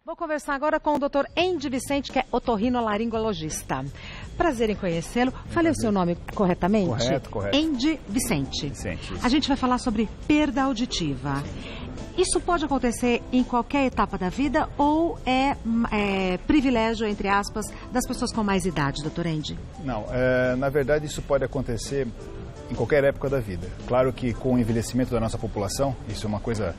Vou conversar agora com o Dr. Endi Vicente, que é otorrinolaringologista. Prazer em conhecê-lo. Falei o seu nome corretamente? Correto. Endi Vicente. Vicente, isso. A gente vai falar sobre perda auditiva. Isso pode acontecer em qualquer etapa da vida ou é privilégio, entre aspas, das pessoas com mais idade, doutor Endi? Não, na verdade isso pode acontecer em qualquer época da vida. Claro que com o envelhecimento da nossa população, isso é uma coisa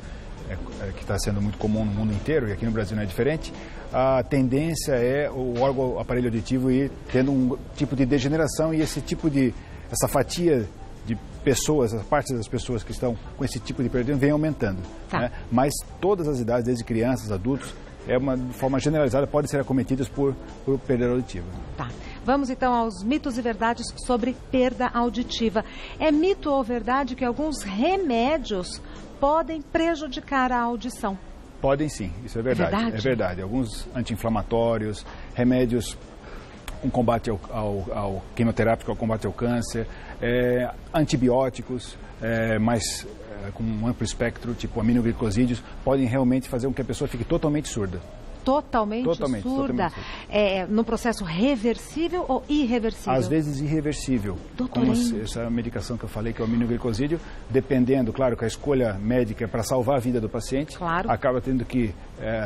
que está sendo muito comum no mundo inteiro, e aqui no Brasil não é diferente, a tendência é o aparelho auditivo ir tendo um tipo de degeneração e essa fatia de pessoas, as partes das pessoas que estão com esse tipo de perda vem aumentando. Tá. Né? Mas todas as idades, desde crianças, adultos, de forma generalizada, podem ser acometidas por perda auditiva. Tá. Vamos então aos mitos e verdades sobre perda auditiva. É mito ou verdade que alguns remédios podem prejudicar a audição? Podem sim, isso é verdade. É verdade. Alguns anti-inflamatórios, remédios com combate ao quimioterápico, ao combate ao câncer, antibióticos, com um amplo espectro, tipo aminoglicosídeos, podem realmente fazer com que a pessoa fique totalmente surda. Totalmente surda? No processo reversível ou irreversível? Às vezes irreversível. Como essa medicação que eu falei, que é o aminoglicosídeo, dependendo, claro, que a escolha médica é para salvar a vida do paciente, claro, acaba tendo que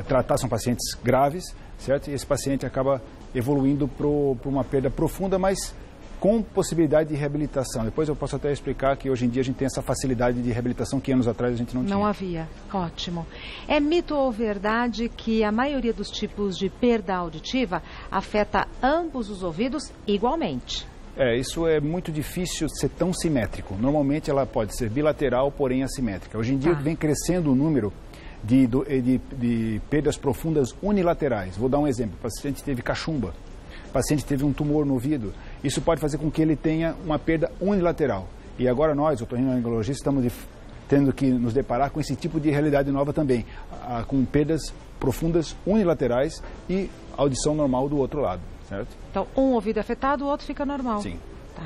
tratar, são pacientes graves, certo? E esse paciente acaba evoluindo para uma perda profunda, mas com possibilidade de reabilitação. Depois eu posso até explicar que hoje em dia a gente tem essa facilidade de reabilitação que anos atrás a gente não tinha. Não havia. Ótimo. É mito ou verdade que a maioria dos tipos de perda auditiva afeta ambos os ouvidos igualmente? Isso é muito difícil ser tão simétrico. Normalmente ela pode ser bilateral, porém assimétrica. Hoje em dia vem crescendo o número de perdas profundas unilaterais. Vou dar um exemplo. O paciente teve cachumba. O paciente teve um tumor no ouvido. Isso pode fazer com que ele tenha uma perda unilateral. E agora nós, otorrinolaringologistas, estamos tendo que nos deparar com esse tipo de realidade nova também, com perdas profundas unilaterais e audição normal do outro lado, certo? Então, um ouvido afetado, o outro fica normal. Sim. Tá.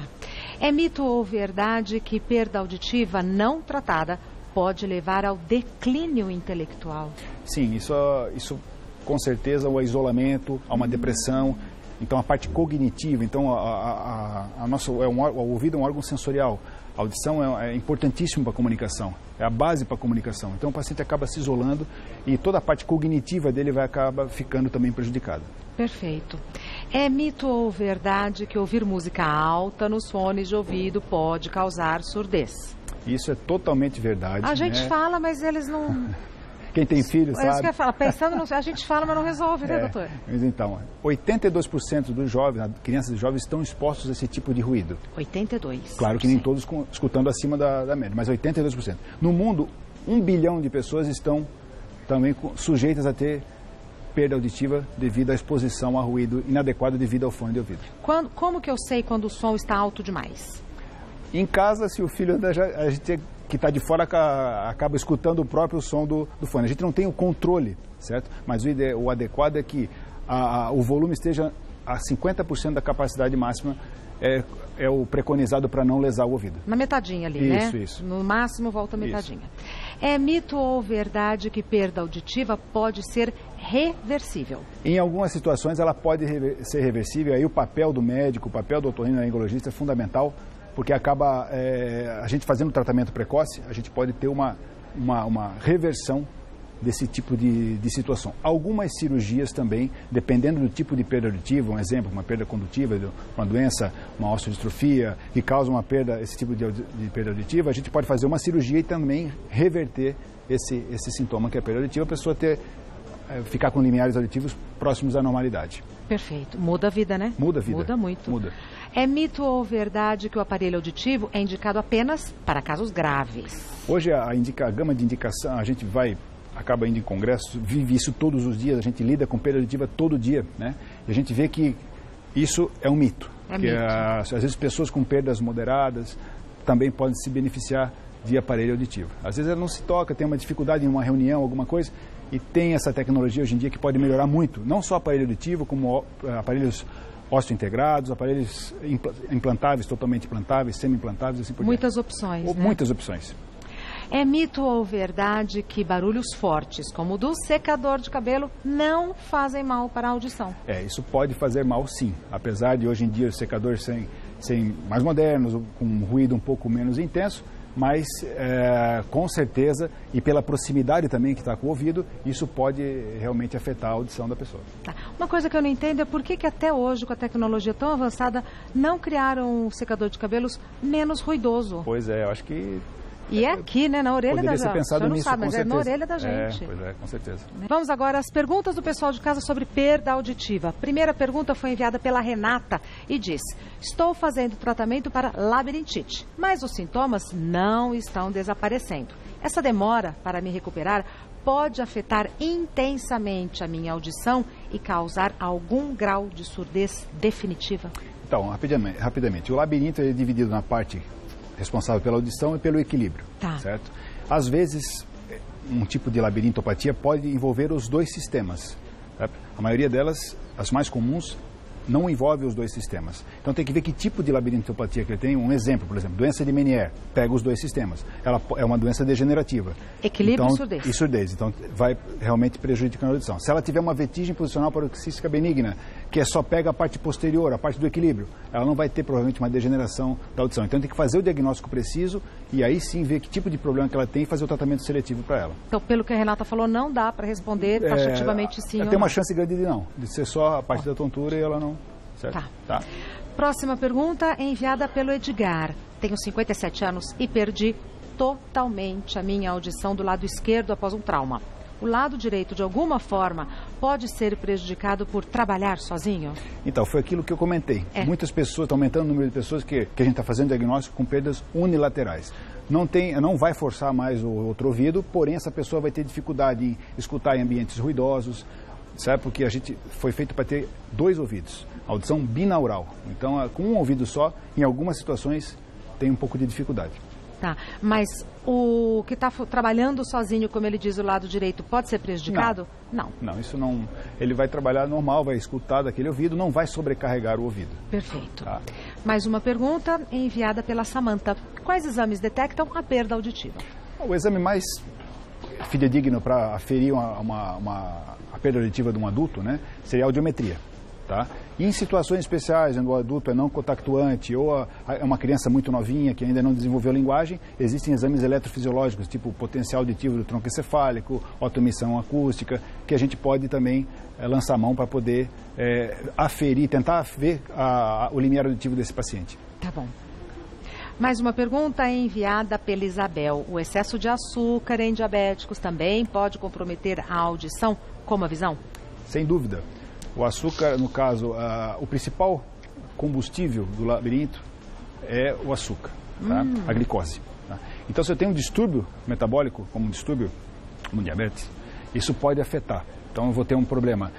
É mito ou verdade que perda auditiva não tratada pode levar ao declínio intelectual? Sim, isso com certeza, o isolamento, a uma depressão. Então, a parte cognitiva, então, o ouvido é um órgão sensorial. A audição é importantíssimo para a comunicação, é a base para a comunicação. Então, o paciente acaba se isolando e toda a parte cognitiva dele vai acabar ficando também prejudicada. Perfeito. É mito ou verdade que ouvir música alta nos fones de ouvido pode causar surdez? Isso é totalmente verdade. A gente fala, mas eles não... Quem tem filho sabe. É isso que eu falo. Pensando a gente fala, mas não resolve, né, doutor? Mas então, 82% dos jovens, crianças e jovens, estão expostos a esse tipo de ruído. 82%. Claro que nem todos escutando acima da média, mas 82%. No mundo, 1 bilhão de pessoas estão também sujeitas a ter perda auditiva devido à exposição a ruído inadequado devido ao fone de ouvido. Como que eu sei quando o som está alto demais? Em casa, se o filho a gente que está de fora acaba escutando o próprio som do fone. A gente não tem o controle, certo? Mas o adequado é que o volume esteja a 50% da capacidade máxima, é o preconizado para não lesar o ouvido. Na metadinha ali, né? Isso. No máximo volta a metadinha. Isso. É mito ou verdade que perda auditiva pode ser reversível? Em algumas situações ela pode ser reversível, aí o papel do médico, o papel do otorrinolaringologista é fundamental, porque acaba, a gente fazendo tratamento precoce, a gente pode ter uma reversão desse tipo de situação. Algumas cirurgias também, dependendo do tipo de perda auditiva, um exemplo, uma perda condutiva, uma doença, uma osteodistrofia, que causa esse tipo de perda auditiva, a gente pode fazer uma cirurgia e também reverter esse sintoma que é a perda auditiva, a pessoa ficar com limiares auditivos próximos à normalidade. Perfeito. Muda a vida, né? Muda a vida. Muda muito. Muda. É mito ou verdade que o aparelho auditivo é indicado apenas para casos graves? Hoje a gama de indicação, a gente acaba indo em congressos, vive isso todos os dias, a gente lida com perda auditiva todo dia, né? E a gente vê que isso é um mito. Às vezes pessoas com perdas moderadas também podem se beneficiar de aparelho auditivo. Às vezes ela não se toca, tem uma dificuldade em uma reunião, alguma coisa, e tem essa tecnologia hoje em dia que pode melhorar muito, não só aparelho auditivo, como aparelhos osteointegrados, aparelhos implantáveis, totalmente implantáveis, semi-implantáveis, assim por diante. Muitas opções, né? Muitas opções. É mito ou verdade que barulhos fortes, como o do secador de cabelo, não fazem mal para a audição? Isso pode fazer mal, sim. Apesar de hoje em dia os secadores serem mais modernos, com um ruído um pouco menos intenso, mas com certeza, e pela proximidade também que está com o ouvido, isso pode realmente afetar a audição da pessoa. Tá. Uma coisa que eu não entendo é por que até hoje, com a tecnologia tão avançada, não criaram um secador de cabelos menos ruidoso? Pois é, eu acho que... E é aqui, né, na orelha da gente. Poderia ser pensado nisso, não sabe, mas certeza. É na orelha da gente. Pois é, com certeza. Vamos agora às perguntas do pessoal de casa sobre perda auditiva. A primeira pergunta foi enviada pela Renata e diz: estou fazendo tratamento para labirintite, mas os sintomas não estão desaparecendo. Essa demora para me recuperar pode afetar intensamente a minha audição e causar algum grau de surdez definitiva? Então, rapidamente. O labirinto é dividido na parte responsável pela audição e pelo equilíbrio, certo? Às vezes, um tipo de labirintopatia pode envolver os dois sistemas. Certo? A maioria delas, as mais comuns, não envolve os dois sistemas. Então tem que ver que tipo de labirintopatia que ele tem. Um exemplo, por exemplo, doença de Meniere, pega os dois sistemas. Ela é uma doença degenerativa. Equilíbrio e surdez. E surdez, então vai realmente prejudicar a audição. Se ela tiver uma vertigem posicional paroxística benigna, que só pega a parte posterior, a parte do equilíbrio, ela não vai ter provavelmente uma degeneração da audição. Então tem que fazer o diagnóstico preciso e aí sim ver que tipo de problema que ela tem e fazer o tratamento seletivo para ela. Então, pelo que a Renata falou, não dá para responder taxativamente sim ou não. Tem uma chance grande de não, de ser só a parte da tontura e ela não... Certo? Tá. Próxima pergunta é enviada pelo Edgar. Tenho 57 anos e perdi totalmente a minha audição do lado esquerdo após um trauma. O lado direito, de alguma forma, pode ser prejudicado por trabalhar sozinho? Então, foi aquilo que eu comentei. Muitas pessoas, está aumentando o número de pessoas que a gente está fazendo diagnóstico com perdas unilaterais. Não vai forçar mais o outro ouvido, porém essa pessoa vai ter dificuldade em escutar em ambientes ruidosos, sabe? Porque a gente foi feito para ter dois ouvidos, audição binaural. Então, com um ouvido só, em algumas situações, tem um pouco de dificuldade. Tá, mas o que está trabalhando sozinho, como ele diz, o lado direito, pode ser prejudicado? Não, isso não. Ele vai trabalhar normal, vai escutar daquele ouvido, não vai sobrecarregar o ouvido. Perfeito. Tá. Mais uma pergunta enviada pela Samantha. Quais exames detectam a perda auditiva? O exame mais fidedigno para aferir a perda auditiva de um adulto, né, seria a audiometria. Tá? E em situações especiais, onde o adulto é não contactuante ou é uma criança muito novinha que ainda não desenvolveu linguagem, existem exames eletrofisiológicos, tipo potencial auditivo do tronco encefálico, autoemissão acústica, que a gente pode também lançar a mão para poder aferir, tentar ver o limiar auditivo desse paciente. Tá bom. Mais uma pergunta enviada pela Isabel. O excesso de açúcar em diabéticos também pode comprometer a audição, como a visão? Sem dúvida. O açúcar, no caso, o principal combustível do labirinto é o açúcar, tá? A glicose. Tá? Então, se eu tenho um distúrbio metabólico, como um distúrbio, como diabetes, isso pode afetar. Então, eu vou ter um problema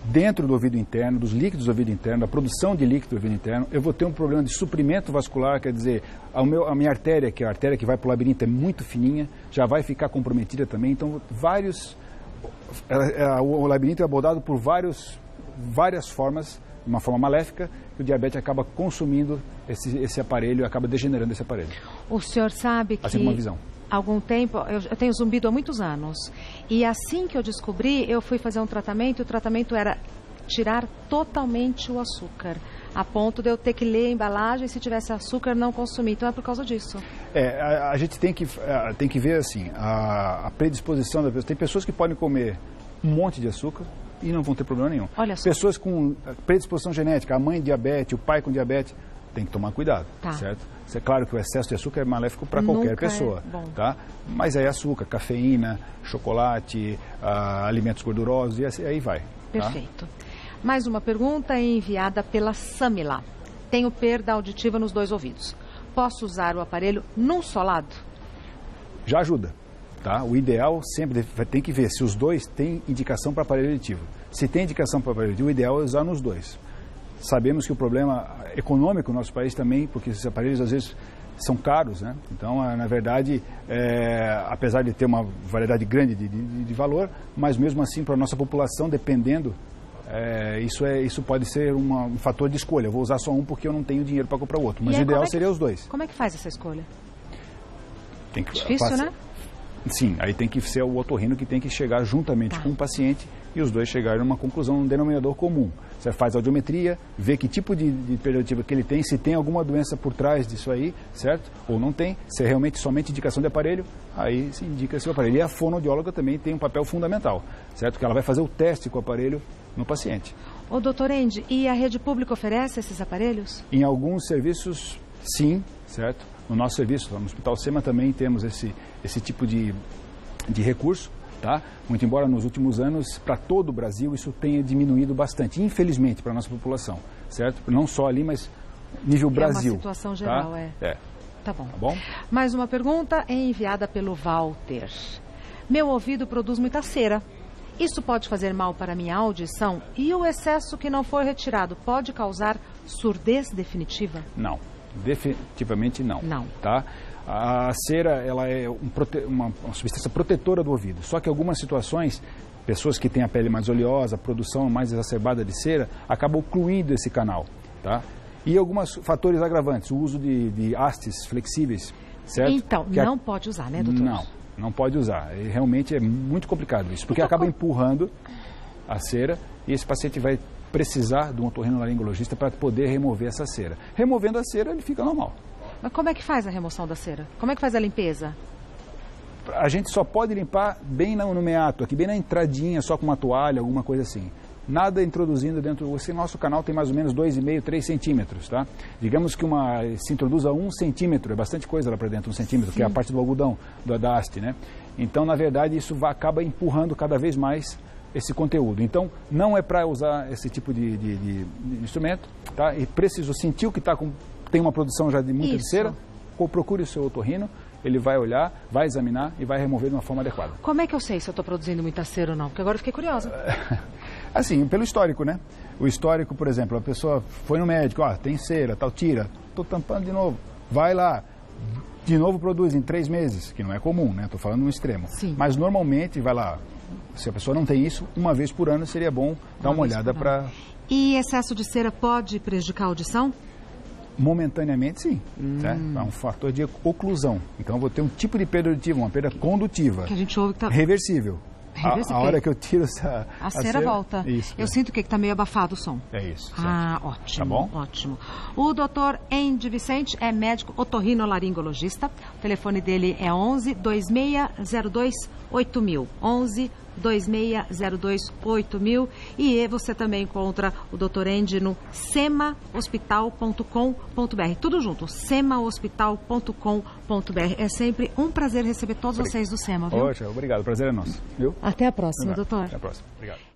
dentro do ouvido interno, dos líquidos do ouvido interno, da produção de líquido do ouvido interno. Eu vou ter um problema de suprimento vascular, quer dizer, a minha artéria, que é a artéria que vai para o labirinto, é muito fininha, já vai ficar comprometida também. Então, o labirinto é abordado por várias formas, de uma forma maléfica, que o diabetes acaba consumindo esse aparelho e acaba degenerando esse aparelho. O senhor sabe que... Assim como uma visão. Há algum tempo, eu tenho zumbido há muitos anos, e assim que eu descobri, eu fui fazer um tratamento, e o tratamento era tirar totalmente o açúcar, a ponto de eu ter que ler a embalagem, e se tivesse açúcar, não consumir. Então é por causa disso. A gente tem que ver assim, a predisposição da pessoa. Tem pessoas que podem comer um monte de açúcar e não vão ter problema nenhum. Olha só. Pessoas com predisposição genética, a mãe diabetes, o pai com diabetes, tem que tomar cuidado, certo? É claro que o excesso de açúcar é maléfico para qualquer pessoa, tá? Mas aí açúcar, cafeína, chocolate, alimentos gordurosos e aí vai. Perfeito. Tá? Mais uma pergunta enviada pela Samila. Tenho perda auditiva nos dois ouvidos. Posso usar o aparelho num só lado? Já ajuda. Tá? O ideal sempre tem que ver se os dois têm indicação para aparelho auditivo. Se tem indicação para aparelho auditivo, o ideal é usar nos dois. Sabemos que o problema econômico no nosso país também, porque esses aparelhos às vezes são caros, né? Então, na verdade, apesar de ter uma variedade grande de valor, mas mesmo assim para a nossa população, dependendo, isso pode ser um fator de escolha. Eu vou usar só um porque eu não tenho dinheiro para comprar o outro, mas o ideal seria os dois. Como é que faz essa escolha? Tem que, difícil, né? Sim, aí tem que ser o otorrino que tem que chegar juntamente com o paciente e os dois chegarem a uma conclusão, um denominador comum. Você faz audiometria, vê que tipo de perda auditiva que ele tem, se tem alguma doença por trás disso aí, certo? Ou não tem, se é realmente somente indicação de aparelho, aí se indica seu aparelho. E a fonoaudióloga também tem um papel fundamental, certo? Que ela vai fazer o teste com o aparelho no paciente. Ô, doutor Endi, e a rede pública oferece esses aparelhos? Em alguns serviços, sim, certo? No nosso serviço, no Hospital SEMA também temos esse tipo de recurso, tá? Muito embora nos últimos anos, para todo o Brasil, isso tenha diminuído bastante, infelizmente, para a nossa população, certo? Não só ali, mas nível Brasil. É uma situação geral, tá? Tá bom. Tá bom? Mais uma pergunta é enviada pelo Walter. Meu ouvido produz muita cera. Isso pode fazer mal para a minha audição? E o excesso que não for retirado pode causar surdez definitiva? Não. Definitivamente não. Não. Tá? A cera, ela é uma substância protetora do ouvido. Só que em algumas situações, pessoas que têm a pele mais oleosa, a produção mais exacerbada de cera, acabam ocluindo esse canal, tá? E alguns fatores agravantes, o uso de hastes flexíveis, certo? Então, não pode usar, né, doutor? Não pode usar. E realmente é muito complicado isso, porque acaba empurrando a cera e esse paciente vai precisar de um otorrinolaringologista para poder remover essa cera. Removendo a cera, ele fica normal. Mas como é que faz a remoção da cera? Como é que faz a limpeza? A gente só pode limpar bem no meato, aqui bem na entradinha, só com uma toalha, alguma coisa assim. Nada introduzindo dentro... Esse nosso canal tem mais ou menos 2,5, 3 centímetros, tá? Digamos que se introduza 1 centímetro, é bastante coisa lá para dentro, 1 centímetro, que é a parte do algodão, da haste, né? Então, na verdade, isso acaba empurrando cada vez mais esse conteúdo. Então, não é para usar esse tipo de instrumento, tá? E preciso sentir que tem uma produção já de muita de cera, procure o seu otorrino, ele vai olhar, vai examinar e vai remover de uma forma adequada. Como é que eu sei se eu estou produzindo muita cera ou não? Porque agora eu fiquei curiosa. Assim, pelo histórico, né? O histórico, por exemplo, a pessoa foi no médico, tem cera, tal, tira, estou tampando de novo, vai lá, de novo produz em 3 meses, que não é comum, né? Estou falando no extremo. Sim. Mas normalmente, vai lá, se a pessoa não tem isso, uma vez por ano seria bom dar uma olhada para... E excesso de cera pode prejudicar a audição? Momentaneamente, sim. Certo? É um fator de oclusão. Então, eu vou ter um tipo de perda auditiva, uma perda condutiva. Que a gente ouve que tá... Reversível. A hora que eu tiro a cera volta. Isso, eu sinto que está meio abafado o som. É isso. Certo. Ótimo. Tá bom? Ótimo. O doutor Endi Vicente é médico otorrinolaringologista. O telefone dele é 11 2602 8000. 11 2602 8000. E você também encontra o doutor Endi no semahospital.com.br. Tudo junto, semahospital.com.br. É sempre um prazer receber todos vocês do SEMA, viu? Poxa, obrigado. O prazer é nosso. Viu? Até a próxima, doutor. Até a próxima. Obrigado.